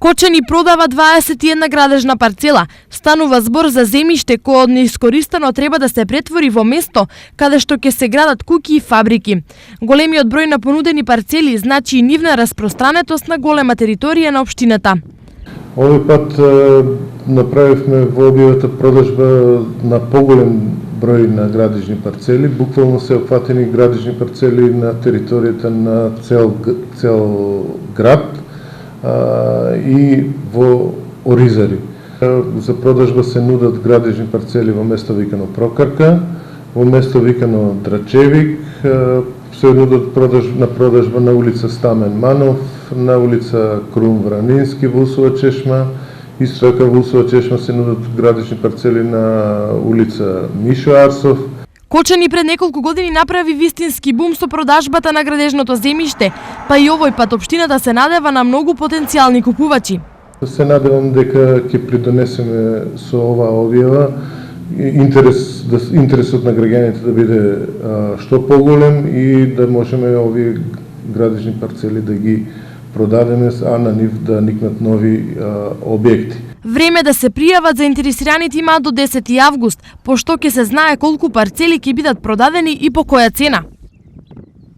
Кочани продава 21 градежна парцела. Станува збор за земјиште кое од неискористено треба да се претвори во место каде што ќе се градат куќи и фабрики. Големиот број на понудени парцели значи и нивна распространетост на голема територија на општината. Овој пат направивме во објавата продажба на поголем број на градежни парцели. Буквално се опфатени градежни парцели на територијата на цел град и во Оризари. За продажба се нудат градежни парцели во место викано Прокарка, во место викано Драчевик, се нудат на продажба на улица Стамен Манов, на улица Крум Вранински во Усова чешма, исто така во Усова чешма се нудат градежни парцели на улица Мишо Арсов. Кочани пред неколку години направи вистински бум со продажбата на градежното земјиште, па и овој пат општината се надева на многу потенцијални купувачи. Се надевам дека ќе придонесеме со оваа објава интересот на граѓаните да биде што поголем и да можеме овие градежни парцели да ги продадеме, а на нив да никнат нови објекти. Време да се пријават заинтересираните имаат до 10 август, пошто ќе се знае колку парцели ќе бидат продадени и по која цена.